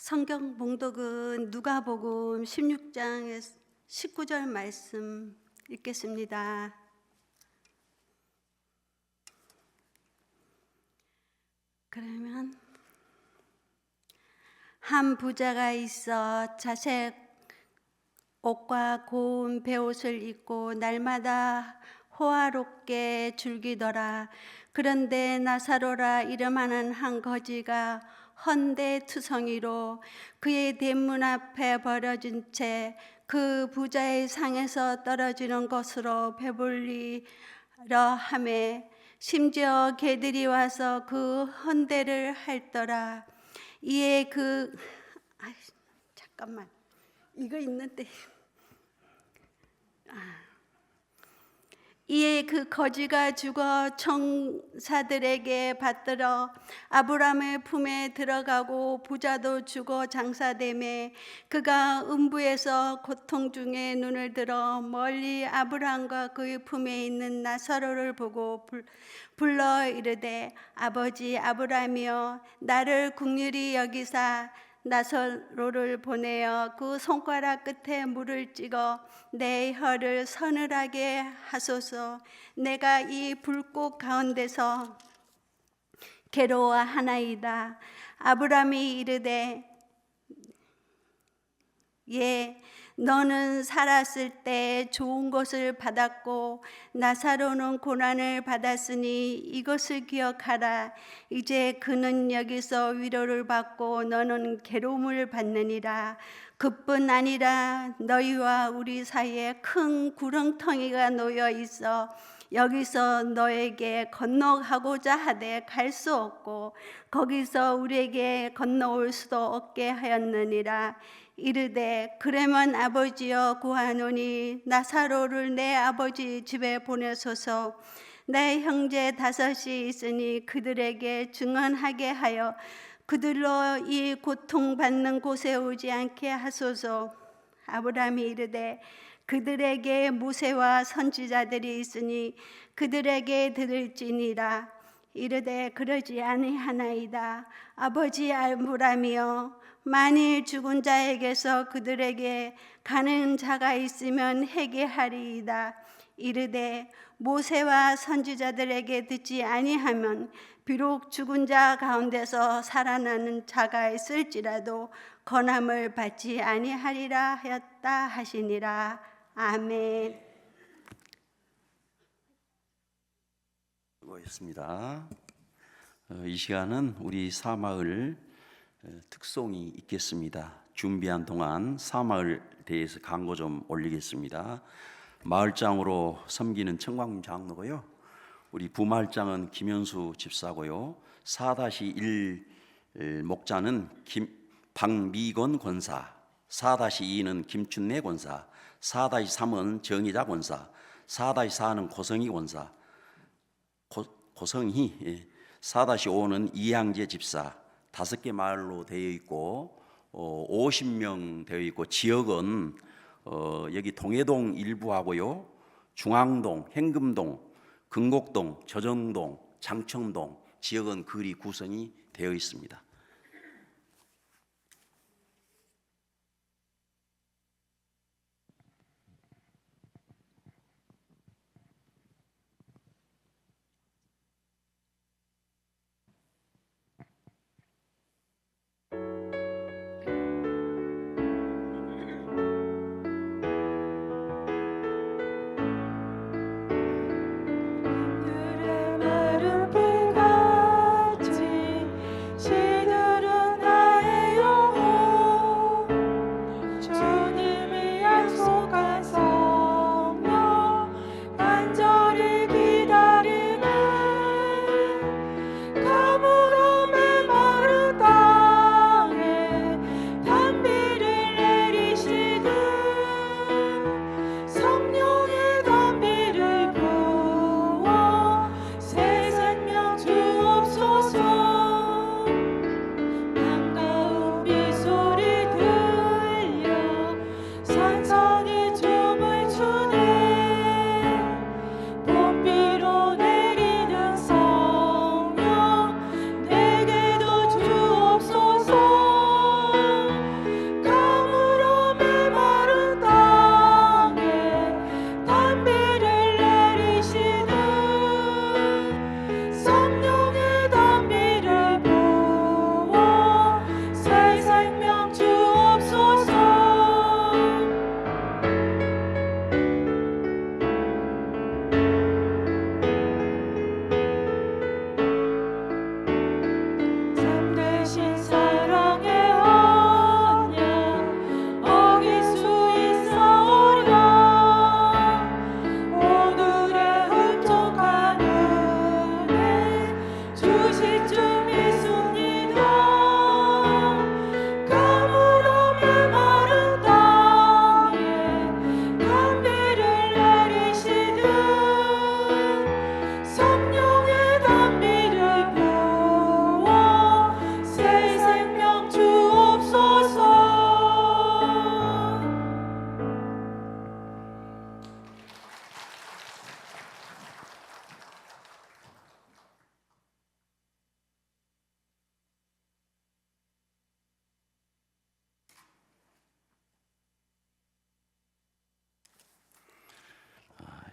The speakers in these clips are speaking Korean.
성경 봉독은 누가복음 16장 19절 말씀 읽겠습니다. 그러면 한 부자가 있어 자색 옷과 고운 베옷을 입고 날마다 호화롭게 즐기더라. 그런데 나사로라 이름하는 한 거지가 헌데투성이로 그의 대문 앞에 버려진 채 그 부자의 상에서 떨어지는 것으로 배불리려 하매 심지어 개들이 와서 그 헌대를 핥더라. 이에 잠깐만 이거 있는데 이에 그 거지가 죽어 청사들에게 받들어 아브라함의 품에 들어가고 부자도 죽어 장사되매 그가 음부에서 고통 중에 눈을 들어 멀리 아브라함과 그의 품에 있는 나사로를 보고 불러 이르되 아버지 아브라함이여 나를 긍휼히 여기사 나사로를 보내어 그 손가락 끝에 물을 찍어 내 혀를 서늘하게 하소서. 내가 이 불꽃 가운데서 괴로워하나이다. 아브라함이 이르되 예, 너는 살았을 때 좋은 것을 받았고 나사로는 고난을 받았으니 이것을 기억하라. 이제 그는 여기서 위로를 받고 너는 괴로움을 받느니라. 그뿐 아니라 너희와 우리 사이에 큰 구렁텅이가 놓여 있어 여기서 너에게 건너가고자 하되 갈 수 없고 거기서 우리에게 건너올 수도 없게 하였느니라. 이르되 그러면 아버지여 구하노니 나사로를 내 아버지 집에 보내소서. 내 형제 5이 있으니 그들에게 증언하게 하여 그들로 이 고통받는 곳에 오지 않게 하소서. 아브라함이 이르되 그들에게 모세와 선지자들이 있으니 그들에게 들을지니라. 이르되 그러지 아니하나이다. 아버지 아브라함이여 만일 죽은 자에게서 그들에게 가는 자가 있으면 회개하리이다. 이르되 모세와 선지자들에게 듣지 아니하면 비록 죽은 자 가운데서 살아나는 자가 있을지라도 권함을 받지 아니하리라 하였다 하시니라. 아멘. 수고했습니다. 이 시간은 우리 사마을 특송이 있겠습니다. 준비한 동안 사마을 대해서 광고 좀 올리겠습니다. 마을장으로 섬기는 청광문 장로고요. 우리 부마을장은 김현수 집사고요. 4-1 목자는 박미건 권사, 4-2는 김춘래 권사, 4-3은 정희자 권사, 4-4는 고성희 권사, 고성희, 4-5는 이향재 집사. 5개 마을로 되어 있고 50명 되어 있고 지역은 여기 동해동 일부하고요, 중앙동, 행금동, 금곡동, 저정동, 장청동 지역은 그리 구성이 되어 있습니다. 마른 불같이 시들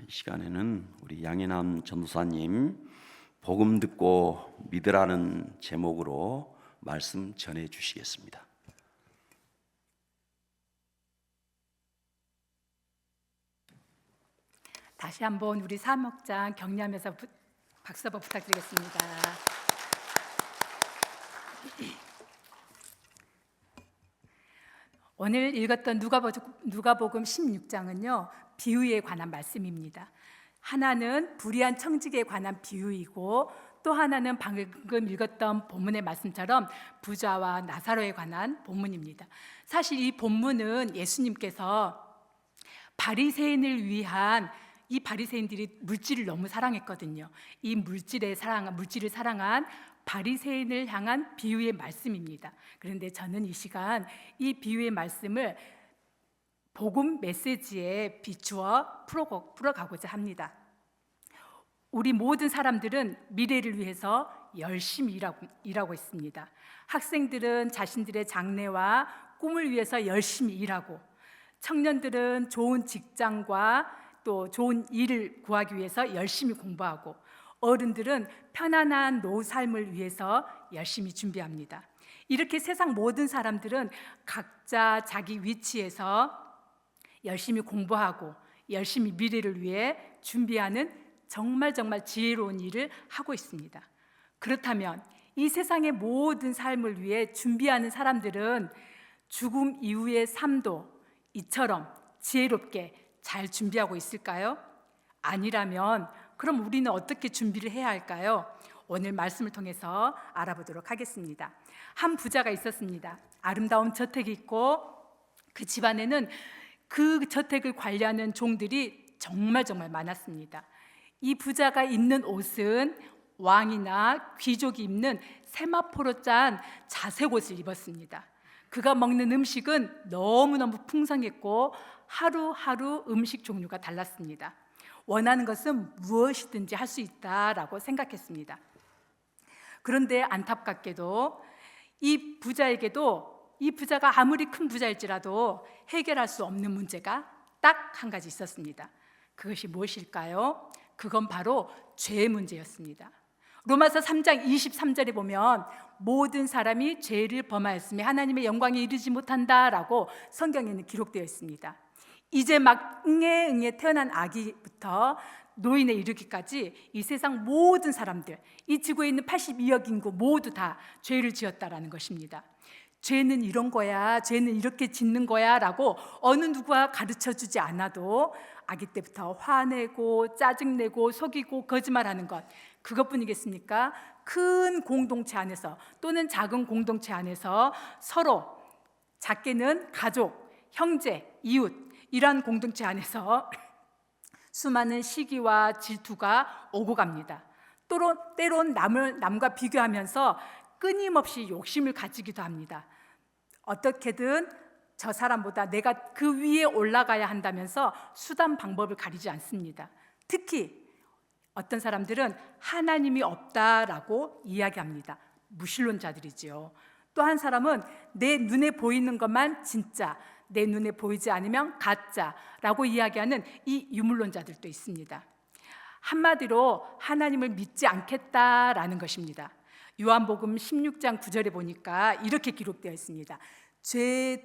이 시간에는 우리 양현남 전도사님 복음 듣고 믿으라는 제목으로 말씀 전해 주시겠습니다. 다시 한번 우리 사목장 격려하면서 박수 한번 부탁드리겠습니다. 오늘 읽었던 누가복음 16장은요, 비유에 관한 말씀입니다. 하나는 불의한 청지기에 관한 비유이고, 또 하나는 방금 읽었던 본문의 말씀처럼 부자와 나사로에 관한 본문입니다. 사실 이 본문은 예수님께서 바리새인을 위한, 이 바리새인들이 물질을 너무 사랑했거든요. 이 물질을 사랑한 바리새인을 향한 비유의 말씀입니다. 그런데 저는 이 시간 이 비유의 말씀을 복음 메시지에 비추어 풀어가고자 합니다. 우리 모든 사람들은 미래를 위해서 열심히 일하고 있습니다. 학생들은 자신들의 장래와 꿈을 위해서 열심히 일하고, 청년들은 좋은 직장과 또 좋은 일을 구하기 위해서 열심히 공부하고, 어른들은 편안한 노후 삶을 위해서 열심히 준비합니다. 이렇게 세상 모든 사람들은 각자 자기 위치에서 열심히 공부하고 열심히 미래를 위해 준비하는 정말 지혜로운 일을 하고 있습니다. 그렇다면 이 세상의 모든 삶을 위해 준비하는 사람들은 죽음 이후의 삶도 이처럼 지혜롭게 잘 준비하고 있을까요? 아니라면 그럼 우리는 어떻게 준비를 해야 할까요? 오늘 말씀을 통해서 알아보도록 하겠습니다. 한 부자가 있었습니다. 아름다운 저택이 있고, 그 집안에는 그 저택을 관리하는 종들이 정말 많았습니다. 이 부자가 입는 옷은 왕이나 귀족이 입는 세마포로 짠 자색 옷을 입었습니다. 그가 먹는 음식은 너무너무 풍성했고 하루하루 음식 종류가 달랐습니다. 원하는 것은 무엇이든지 할 수 있다라고 생각했습니다. 그런데 안타깝게도 이 부자가 아무리 큰 부자일지라도 해결할 수 없는 문제가 딱 한 가지 있었습니다. 그것이 무엇일까요? 그건 바로 죄의 문제였습니다. 로마서 3장 23절에 보면 모든 사람이 죄를 범하였으며 하나님의 영광에 이르지 못한다라고 성경에는 기록되어 있습니다. 이제 막 응애 태어난 아기부터 노인에 이르기까지 이 세상 모든 사람들, 이 지구에 있는 82억 인구 모두 다 죄를 지었다라는 것입니다. 죄는 이런 거야, 죄는 이렇게 짓는 거야 라고 어느 누구가 가르쳐주지 않아도 아기 때부터 화내고 짜증내고 속이고 거짓말하는 것, 그것뿐이겠습니까? 큰 공동체 안에서 또는 작은 공동체 안에서 서로, 작게는 가족, 형제, 이웃, 이러한 공동체 안에서 수많은 시기와 질투가 오고 갑니다. 때론 남과 비교하면서 끊임없이 욕심을 가지기도 합니다. 어떻게든 저 사람보다 내가 그 위에 올라가야 한다면서 수단 방법을 가리지 않습니다. 특히 어떤 사람들은 하나님이 없다라고 이야기합니다. 무신론자들이지요. 또 한 사람은 내 눈에 보이는 것만 진짜, 내 눈에 보이지 않으면 가짜라고 이야기하는 이 유물론자들도 있습니다. 한마디로 하나님을 믿지 않겠다라는 것입니다. 요한복음 16장 9절에 보니까 이렇게 기록되어 있습니다. 죄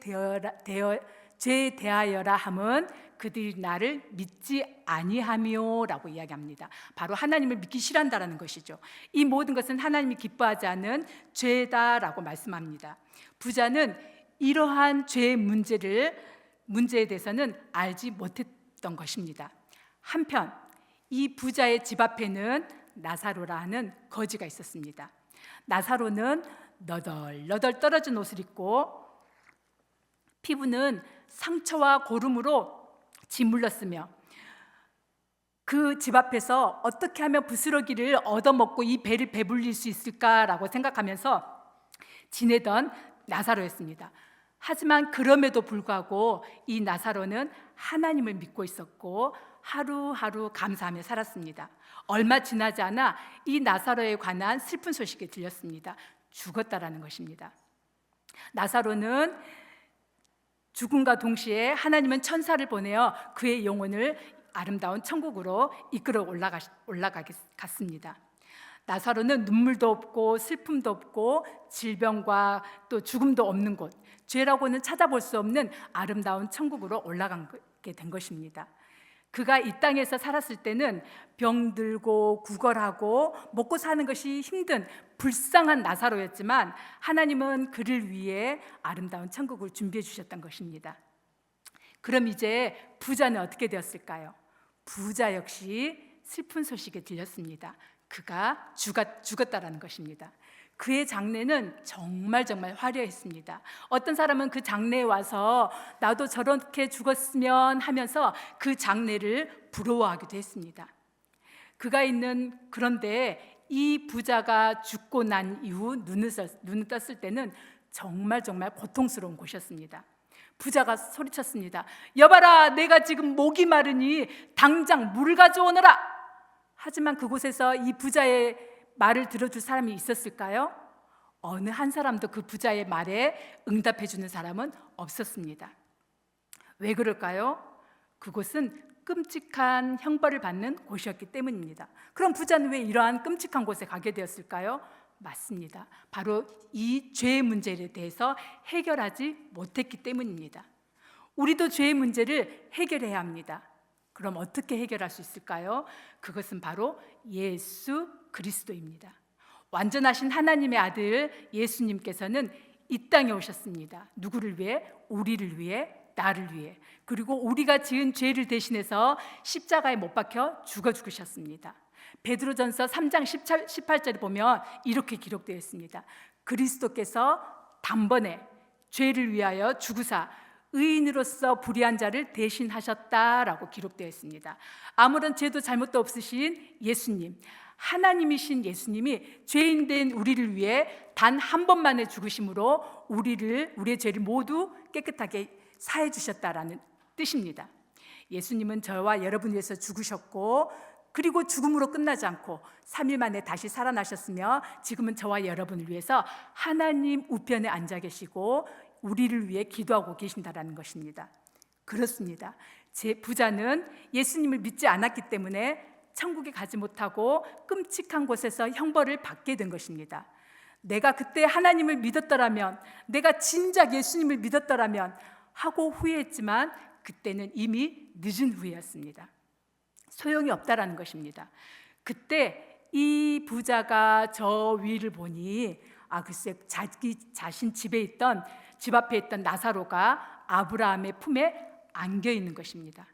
대하여라 함은 그들이 나를 믿지 아니하며라고 이야기합니다. 바로 하나님을 믿기 싫어한다라는 것이죠. 이 모든 것은 하나님이 기뻐하지 않은 죄다라고 말씀합니다. 부자는 이러한 죄의 문제에 대해서는 알지 못했던 것입니다. 한편 이 부자의 집 앞에는 나사로라는 거지가 있었습니다. 나사로는 너덜너덜 떨어진 옷을 입고 피부는 상처와 고름으로 짓물렀으며 그 집 앞에서 어떻게 하면 부스러기를 얻어먹고 이 배를 배불릴 수 있을까라고 생각하면서 지내던 나사로였습니다. 하지만 그럼에도 불구하고 이 나사로는 하나님을 믿고 있었고 하루하루 감사하며 살았습니다. 얼마 지나지 않아 이 나사로에 관한 슬픈 소식이 들렸습니다. 죽었다라는 것입니다. 나사로는 죽음과 동시에 하나님은 천사를 보내어 그의 영혼을 아름다운 천국으로 이끌어 올라갔습니다. 나사로는 눈물도 없고 슬픔도 없고 질병과 또 죽음도 없는 곳, 죄라고는 찾아볼 수 없는 아름다운 천국으로 올라가게 된 것입니다. 그가 이 땅에서 살았을 때는 병들고 구걸하고 먹고 사는 것이 힘든 불쌍한 나사로였지만 하나님은 그를 위해 아름다운 천국을 준비해 주셨던 것입니다. 그럼 이제 부자는 어떻게 되었을까요? 부자 역시 슬픈 소식이 들렸습니다. 그가 죽었다라는 것입니다. 그의 장례는 정말 화려했습니다. 어떤 사람은 그 장례에 와서 나도 저렇게 죽었으면 하면서 그 장례를 부러워하기도 했습니다. 그런데 이 부자가 죽고 난 이후 눈을 떴을 때는 정말 고통스러운 곳이었습니다. 부자가 소리쳤습니다. 여봐라, 내가 지금 목이 마르니 당장 물을 가져오너라. 하지만 그곳에서 이 부자의 말을 들어줄 사람이 있었을까요? 어느 한 사람도 그 부자의 말에 응답해 주는 사람은 없었습니다. 왜 그럴까요? 그곳은 끔찍한 형벌을 받는 곳이었기 때문입니다. 그럼 부자는 왜 이러한 끔찍한 곳에 가게 되었을까요? 맞습니다. 바로 이 죄의 문제에 대해서 해결하지 못했기 때문입니다. 우리도 죄의 문제를 해결해야 합니다. 그럼 어떻게 해결할 수 있을까요? 그것은 바로 예수 그리스도입니다. 완전하신 하나님의 아들 예수님께서는 이 땅에 오셨습니다. 누구를 위해? 우리를 위해, 나를 위해. 그리고 우리가 지은 죄를 대신해서 십자가에 못 박혀 죽으셨습니다. 베드로전서 3장 18절에 보면 이렇게 기록되어 있습니다. 그리스도께서 단번에 죄를 위하여 죽으사 의인으로서 불의한 자를 대신하셨다라고 기록되어 있습니다. 아무런 죄도 잘못도 없으신 예수님, 하나님이신 예수님이 죄인 된 우리를 위해 단 한 번만에 죽으심으로 우리의 죄를 모두 깨끗하게 사해 주셨다라는 뜻입니다. 예수님은 저와 여러분 위해서 죽으셨고, 그리고 죽음으로 끝나지 않고 3일 만에 다시 살아나셨으며 지금은 저와 여러분을 위해서 하나님 우편에 앉아 계시고 우리를 위해 기도하고 계신다라는 것입니다. 그렇습니다. 제 부자는 예수님을 믿지 않았기 때문에 천국에 가지 못하고 끔찍한 곳에서 형벌을 받게 된 것입니다. 내가 그때 하나님을 믿었더라면, 내가 진작 예수님을 믿었더라면 하고 후회했지만 그때는 이미 늦은 후회였습니다. 소용이 없다라는 것입니다. 그때 이 부자가 저 위를 보니 글쎄 자기 자신 집 앞에 있던 나사로가 아브라함의 품에 안겨 있는 것입니다.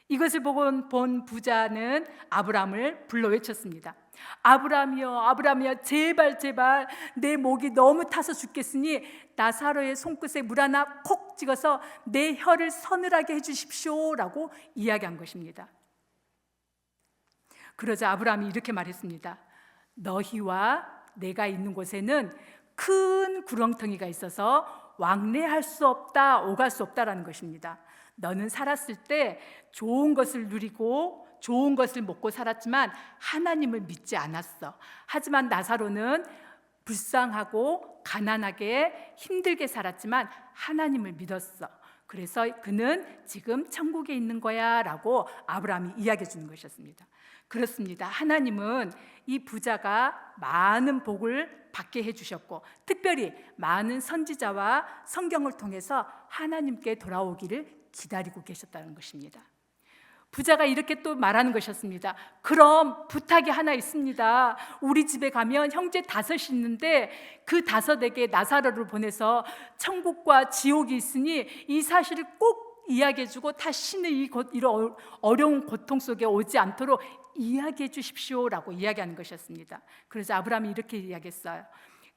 이것을 본 부자는 아브라함을 불러 외쳤습니다. 아브라함이여, 아브라함이여, 제발 내 목이 너무 타서 죽겠으니 나사로의 손끝에 물 하나 콕 찍어서 내 혀를 서늘하게 해주십시오라고 이야기한 것입니다. 그러자 아브라함이 이렇게 말했습니다. 너희와 내가 있는 곳에는 큰 구렁텅이가 있어서 왕래할 수 없다, 오갈 수 없다라는 것입니다. 너는 살았을 때 좋은 것을 누리고 좋은 것을 먹고 살았지만 하나님을 믿지 않았어. 하지만 나사로는 불쌍하고 가난하게 힘들게 살았지만 하나님을 믿었어. 그래서 그는 지금 천국에 있는 거야 라고 아브라함이 이야기해 주는 것이었습니다. 그렇습니다. 하나님은 이 부자가 많은 복을 받게 해주셨고 특별히 많은 선지자와 성경을 통해서 하나님께 돌아오기를 기다리고 계셨다는 것입니다. 부자가 이렇게 또 말하는 것이었습니다. 그럼 부탁이 하나 있습니다. 우리 집에 가면 형제 5이 있는데 그 5에게 나사로를 보내서 천국과 지옥이 있으니 이 사실을 꼭 이야기해주고 다시는 이런 어려운 고통 속에 오지 않도록 이야기해 주십시오라고 이야기하는 것이었습니다. 그래서 아브라함이 이렇게 이야기했어요.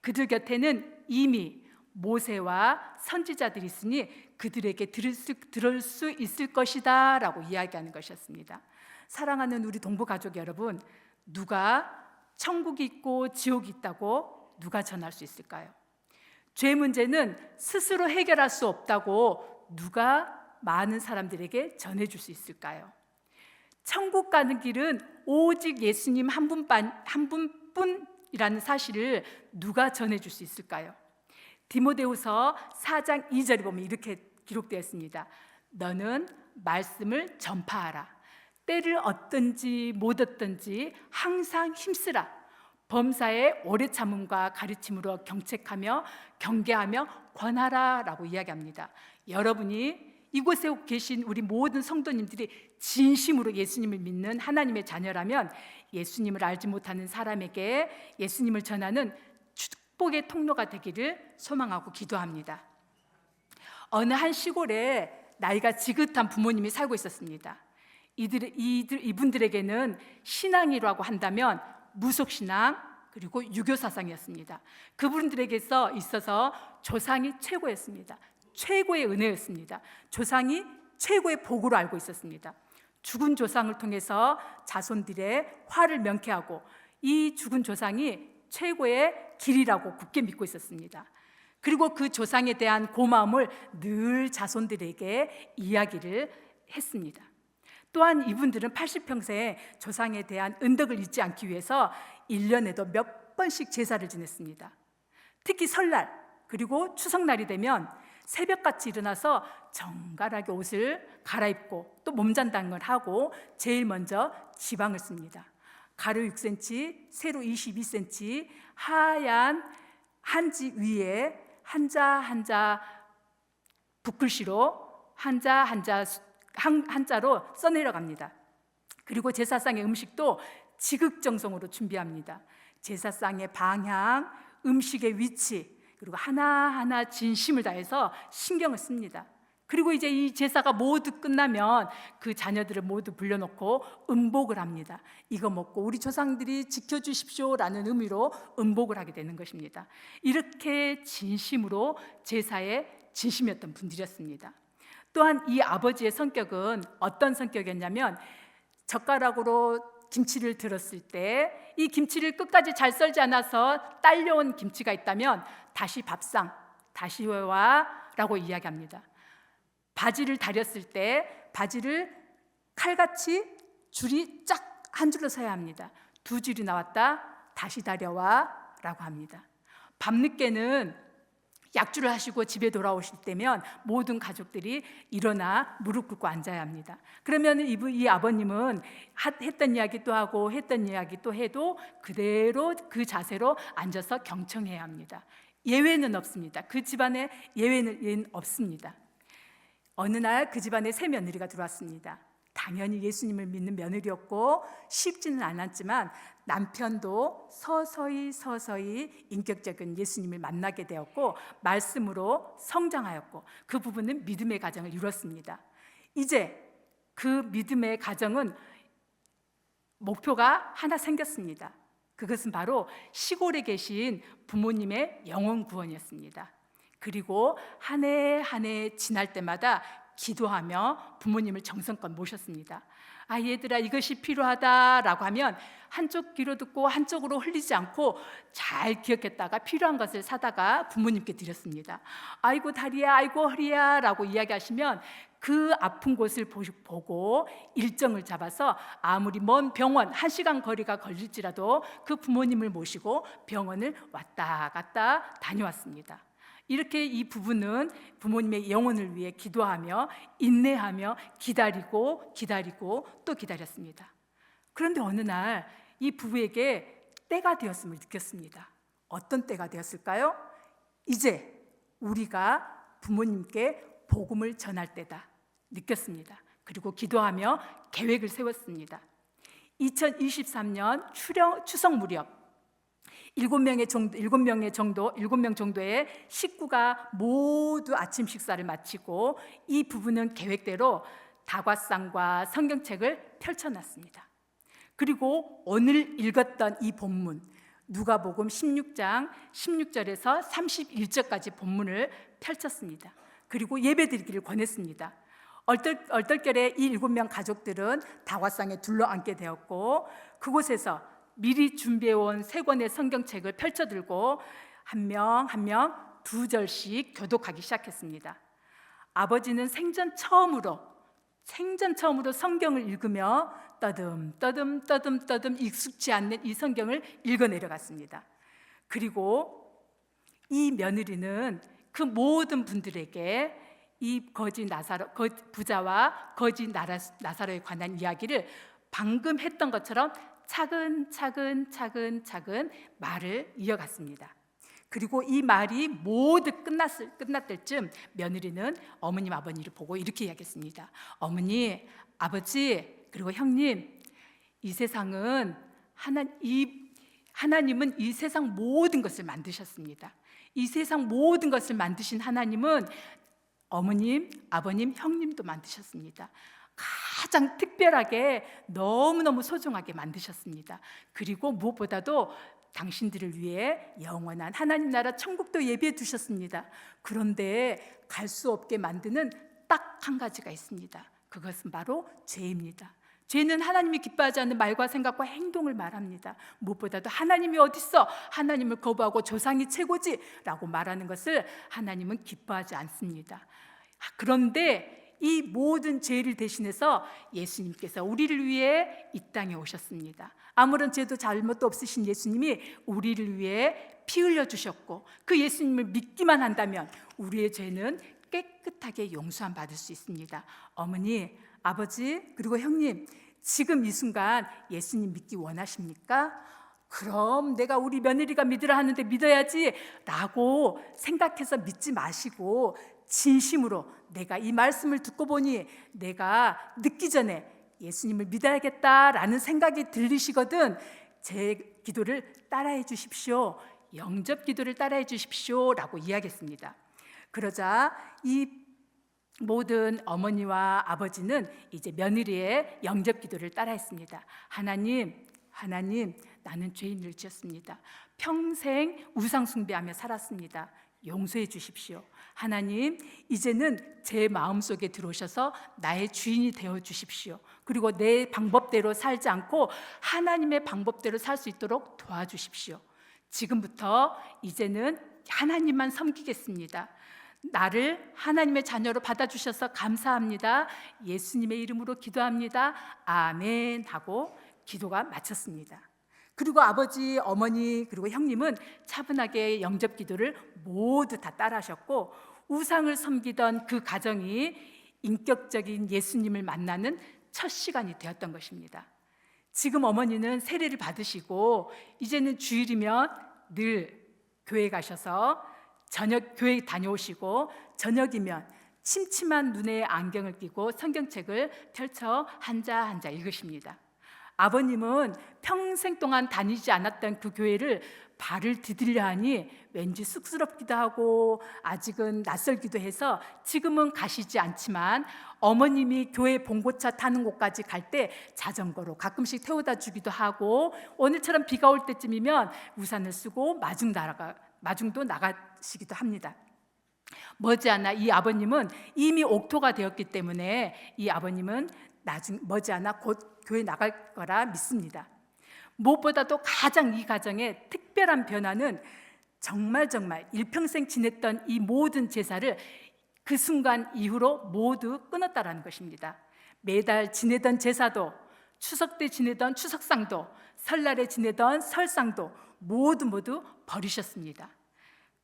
그들 곁에는 이미 모세와 선지자들이 있으니 그들에게 들을 수 있을 것이다 라고 이야기하는 것이었습니다. 사랑하는 우리 동부 가족 여러분, 누가 천국이 있고 지옥이 있다고 누가 전할 수 있을까요? 죄 문제는 스스로 해결할 수 없다고 누가 많은 사람들에게 전해줄 수 있을까요? 천국 가는 길은 오직 예수님 한 분뿐이라는 사실을 누가 전해줄 수 있을까요? 디모데후서 4장 2절에 보면 이렇게 기록되어 있습니다. 너는 말씀을 전파하라. 때를 얻든지 못 얻든지 항상 힘쓰라. 범사에 오래 참음과 가르침으로 경책하며 경계하며 권하라 라고 이야기합니다. 여러분이 이곳에 계신 우리 모든 성도님들이 진심으로 예수님을 믿는 하나님의 자녀라면 예수님을 알지 못하는 사람에게 예수님을 전하는 축복의 통로가 되기를 소망하고 기도합니다. 어느 한 시골에 나이가 지긋한 부모님이 살고 있었습니다. 이분들에게는 신앙이라고 한다면 무속신앙 그리고 유교사상이었습니다. 그분들에게서 있어서 조상이 최고였습니다. 최고의 은혜였습니다. 조상이 최고의 복으로 알고 있었습니다. 죽은 조상을 통해서 자손들의 화를 명쾌하고 이 죽은 조상이 최고의 길이라고 굳게 믿고 있었습니다. 그리고 그 조상에 대한 고마움을 늘 자손들에게 이야기를 했습니다. 또한 이분들은 80평생에 조상에 대한 은덕을 잊지 않기 위해서 1년에도 몇 번씩 제사를 지냈습니다. 특히 설날 그리고 추석날이 되면 새벽같이 일어나서 정갈하게 옷을 갈아입고 또 몸잔당을 하고 제일 먼저 지방을 씁니다. 가로 6cm, 세로 22cm 하얀 한지 위에 한자 붓글씨로 한자로 써내려갑니다. 그리고 제사상의 음식도 지극정성으로 준비합니다. 제사상의 방향, 음식의 위치 그리고 하나하나 진심을 다해서 신경을 씁니다. 그리고 이제 이 제사가 모두 끝나면 그 자녀들을 모두 불러놓고 음복을 합니다. 이거 먹고 우리 조상들이 지켜주십시오라는 의미로 음복을 하게 되는 것입니다. 이렇게 진심으로 제사에 진심이었던 분들이었습니다. 또한 이 아버지의 성격은 어떤 성격이었냐면 젓가락으로 김치를 들었을 때 이 김치를 끝까지 잘 썰지 않아서 딸려온 김치가 있다면 다시 밥상, 다시 와 라고 이야기합니다. 바지를 다렸을 때 바지를 칼같이 줄이 쫙 한 줄로 서야 합니다. 2줄이 나왔다 다시 다려와 라고 합니다. 밤늦게는 약주를 하시고 집에 돌아오실 때면 모든 가족들이 일어나 무릎 꿇고 앉아야 합니다. 그러면 이 아버님은 했던 이야기 또 하고 했던 이야기 또 해도 그대로 그 자세로 앉아서 경청해야 합니다. 예외는 없습니다. 그 집안에 예외는 없습니다. 어느 날 그 집안에 새 며느리가 들어왔습니다. 당연히 예수님을 믿는 며느리였고 쉽지는 않았지만 남편도 서서히 인격적인 예수님을 만나게 되었고 말씀으로 성장하였고 그 부분은 믿음의 가정을 이뤘습니다. 이제 그 믿음의 가정은 목표가 하나 생겼습니다. 그것은 바로 시골에 계신 부모님의 영혼 구원이었습니다. 그리고 한 해 지날 때마다 기도하며 부모님을 정성껏 모셨습니다. 아 얘들아 이것이 필요하다라고 하면 한쪽 귀로 듣고 한쪽으로 흘리지 않고 잘 기억했다가 필요한 것을 사다가 부모님께 드렸습니다. 아이고 다리야 아이고 허리야 라고 이야기하시면 그 아픈 곳을 보고 일정을 잡아서 아무리 먼 병원 1시간 거리가 걸릴지라도 그 부모님을 모시고 병원을 왔다 갔다 다녀왔습니다. 이렇게 이 부부는 부모님의 영혼을 위해 기도하며 인내하며 기다리고 또 기다렸습니다. 그런데 어느 날 이 부부에게 때가 되었음을 느꼈습니다. 어떤 때가 되었을까요? 이제 우리가 부모님께 복음을 전할 때다 느꼈습니다. 그리고 기도하며 계획을 세웠습니다. 2023년 추석 무렵 7명 정도의 식구가 모두 아침 식사를 마치고 이 부부는 계획대로 다과상과 성경책을 펼쳐놨습니다. 그리고 오늘 읽었던 이 본문 누가복음 16장 16절에서 31절까지 본문을 펼쳤습니다. 그리고 예배드리기를 권했습니다. 얼떨결에 이 7명 가족들은 다과상에 둘러앉게 되었고 그곳에서 미리 준비해온 3권의 성경책을 펼쳐들고 한 명 2절씩 교독하기 시작했습니다. 아버지는 생전 처음으로 성경을 읽으며 떠듬 익숙지 않는 이 성경을 읽어내려갔습니다. 그리고 이 며느리는 그 모든 분들에게 이 부자와 거지 나사로에 관한 이야기를 방금 했던 것처럼 차근차근 말을 이어갔습니다. 그리고 이 말이 모두 끝났을 쯤 며느리는 어머님 아버지를 보고 이렇게 이야기했습니다. 어머니, 아버지, 그리고 형님, 이 세상은 하나님은 이 세상 모든 것을 만드셨습니다. 이 세상 모든 것을 만드신 하나님은 어머님, 아버님, 형님도 만드셨습니다. 가장 특별하게 너무너무 소중하게 만드셨습니다. 그리고 무엇보다도 당신들을 위해 영원한 하나님 나라 천국도 예비해 두셨습니다. 그런데 갈 수 없게 만드는 딱 한 가지가 있습니다. 그것은 바로 죄입니다. 죄는 하나님이 기뻐하지 않는 말과 생각과 행동을 말합니다. 무엇보다도 하나님이 어딨어? 하나님을 거부하고 조상이 최고지 라고 말하는 것을 하나님은 기뻐하지 않습니다. 그런데 이 모든 죄를 대신해서 예수님께서 우리를 위해 이 땅에 오셨습니다. 아무런 죄도 잘못도 없으신 예수님이 우리를 위해 피 흘려 주셨고, 그 예수님을 믿기만 한다면 우리의 죄는 깨끗하게 용서함 받을 수 있습니다. 어머니, 아버지, 그리고 형님, 지금 이 순간 예수님 믿기 원하십니까? 그럼 내가 우리 며느리가 믿으라 하는데 믿어야지 라고 생각해서 믿지 마시고, 진심으로 내가 이 말씀을 듣고 보니 내가 늦기 전에 예수님을 믿어야겠다라는 생각이 들리시거든 제 기도를 따라해 주십시오. 영접 기도를 따라해 주십시오 라고 이야기했습니다. 그러자 이 모든 어머니와 아버지는 이제 며느리의 영접 기도를 따라했습니다. 하나님, 나는 죄인을 지었습니다. 평생 우상 숭배하며 살았습니다. 용서해 주십시오. 하나님, 이제는 제 마음속에 들어오셔서 나의 주인이 되어 주십시오. 그리고 내 방법대로 살지 않고 하나님의 방법대로 살 수 있도록 도와주십시오. 지금부터 이제는 하나님만 섬기겠습니다. 나를 하나님의 자녀로 받아주셔서 감사합니다. 예수님의 이름으로 기도합니다. 아멘 하고 기도가 마쳤습니다. 그리고 아버지, 어머니, 그리고 형님은 차분하게 영접 기도를 모두 다 따라하셨고, 우상을 섬기던 그 가정이 인격적인 예수님을 만나는 첫 시간이 되었던 것입니다. 지금 어머니는 세례를 받으시고 이제는 주일이면 늘 교회 가셔서 저녁 교회 다녀오시고, 저녁이면 침침한 눈에 안경을 끼고 성경책을 펼쳐 한자 읽으십니다. 아버님은 평생 동안 다니지 않았던 그 교회를 발을 디딜려 하니 왠지 쑥스럽기도 하고 아직은 낯설기도 해서 지금은 가시지 않지만, 어머님이 교회 봉고차 타는 곳까지 갈 때 자전거로 가끔씩 태워다 주기도 하고, 오늘처럼 비가 올 때쯤이면 우산을 쓰고 마중도 나가시기도 합니다. 머지않아 이 아버님은 이미 옥토가 되었기 때문에 이 아버님은 머지않아 곧 교회 나갈 거라 믿습니다. 무엇보다도 가장 이 가정의 특별한 변화는 정말 일평생 지냈던 이 모든 제사를 그 순간 이후로 모두 끊었다라는 것입니다. 매달 지내던 제사도, 추석 때 지내던 추석상도, 설날에 지내던 설상도 모두 버리셨습니다.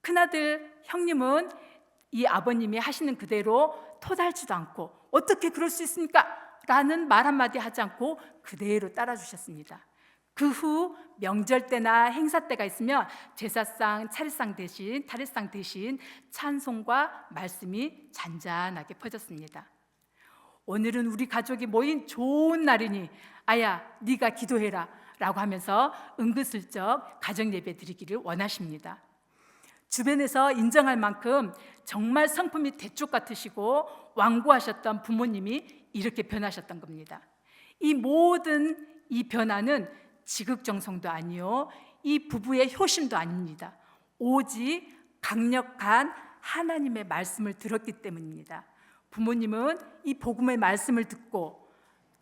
큰아들 형님은 이 아버님이 하시는 그대로 토달지도 않고 어떻게 그럴 수 있습니까? 라는 말 한마디 하지 않고 그대로 따라주셨습니다. 그 후 명절 때나 행사 때가 있으면 제사상, 차례상 대신 찬송과 말씀이 잔잔하게 퍼졌습니다. 오늘은 우리 가족이 모인 좋은 날이니 아야 네가 기도해라 라고 하면서 은근슬쩍 가정 예배 드리기를 원하십니다. 주변에서 인정할 만큼 정말 성품이 대쪽 같으시고 완고하셨던 부모님이 이렇게 변하셨던 겁니다. 이 모든 이 변화는 지극정성도 아니요, 이 부부의 효심도 아닙니다. 오직 강력한 하나님의 말씀을 들었기 때문입니다. 부모님은 이 복음의 말씀을 듣고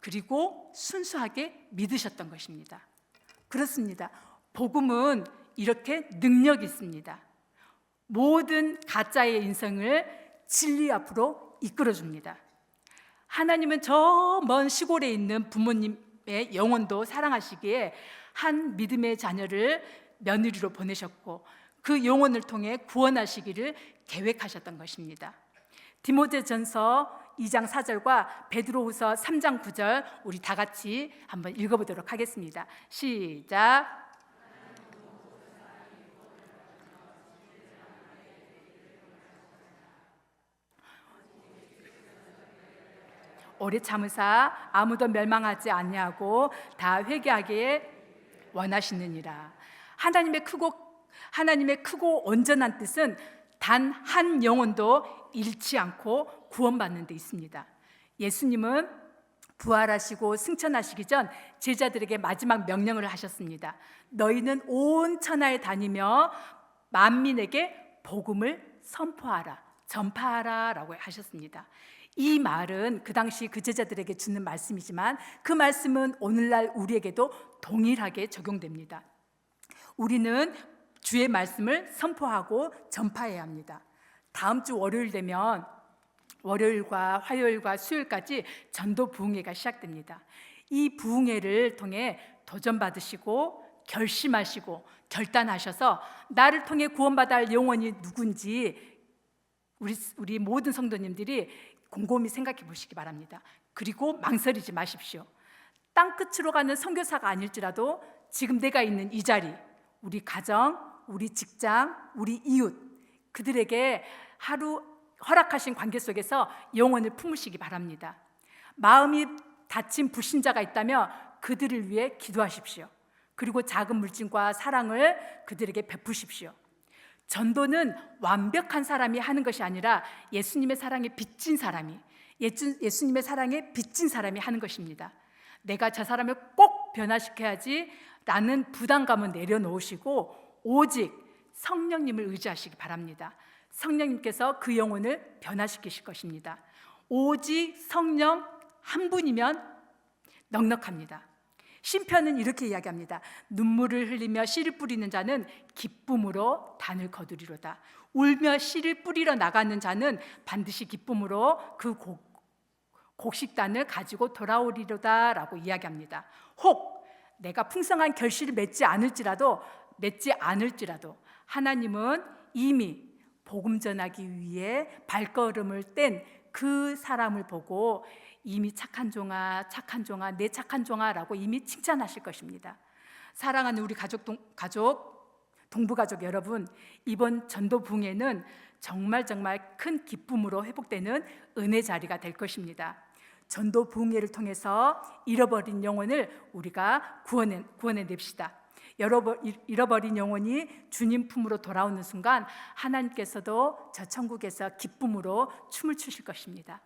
그리고 순수하게 믿으셨던 것입니다. 그렇습니다. 복음은 이렇게 능력이 있습니다. 모든 가짜의 인생을 진리 앞으로 이끌어줍니다. 하나님은 저 먼 시골에 있는 부모님의 영혼도 사랑하시기에 한 믿음의 자녀를 며느리로 보내셨고 그 영혼을 통해 구원하시기를 계획하셨던 것입니다. 디모데전서 2장 4절과 베드로후서 3장 9절 우리 다 같이 한번 읽어보도록 하겠습니다. 시작. 오래 참으사 아무도 멸망하지 아니하고 다 회개하기에 원하시느니라. 하나님의 크고 온전한 뜻은 단 한 영혼도 잃지 않고 구원받는 데 있습니다. 예수님은 부활하시고 승천하시기 전 제자들에게 마지막 명령을 하셨습니다. 너희는 온 천하에 다니며 만민에게 복음을 선포하라, 전파하라 라고 하셨습니다. 이 말은 그 당시 그 제자들에게 주는 말씀이지만 그 말씀은 오늘날 우리에게도 동일하게 적용됩니다. 우리는 주의 말씀을 선포하고 전파해야 합니다. 다음 주 월요일 되면 월요일과 화요일과 수요일까지 전도 부흥회가 시작됩니다. 이 부흥회를 통해 도전받으시고 결심하시고 결단하셔서 나를 통해 구원받아 할 영혼이 누군지 우리 모든 성도님들이 곰곰이 생각해 보시기 바랍니다. 그리고 망설이지 마십시오. 땅끝으로 가는 선교사가 아닐지라도 지금 내가 있는 이 자리, 우리 가정, 우리 직장, 우리 이웃, 그들에게 하루 허락하신 관계 속에서 영혼을 품으시기 바랍니다. 마음이 다친 불신자가 있다면 그들을 위해 기도하십시오. 그리고 작은 물질과 사랑을 그들에게 베푸십시오. 전도는 완벽한 사람이 하는 것이 아니라 예수님의 사랑에 빚진 사람이, 예수님의 사랑에 빚진 사람이 하는 것입니다. 내가 저 사람을 꼭 변화시켜야지 라는 부담감을 내려놓으시고 오직 성령님을 의지하시기 바랍니다. 성령님께서 그 영혼을 변화시키실 것입니다. 오직 성령 한 분이면 넉넉합니다. 시편은 이렇게 이야기합니다. 눈물을 흘리며 씨를 뿌리는 자는 기쁨으로 단을 거두리로다. 울며 씨를 뿌리러 나가는 자는 반드시 기쁨으로 그 곡식단을 가지고 돌아오리로다 라고 이야기합니다. 혹 내가 풍성한 결실을 맺지 않을지라도 하나님은 이미 복음 전하기 위해 발걸음을 뗀 그 사람을 보고 이미 착한 종아 내 착한 종아라고 이미 칭찬하실 것입니다. 사랑하는 우리 동부가족 여러분, 이번 전도 부흥회는 정말 큰 기쁨으로 회복되는 은혜 자리가 될 것입니다. 전도 부흥회를 통해서 잃어버린 영혼을 우리가 구원해냅시다. 잃어버린 영혼이 주님 품으로 돌아오는 순간 하나님께서도 저 천국에서 기쁨으로 춤을 추실 것입니다.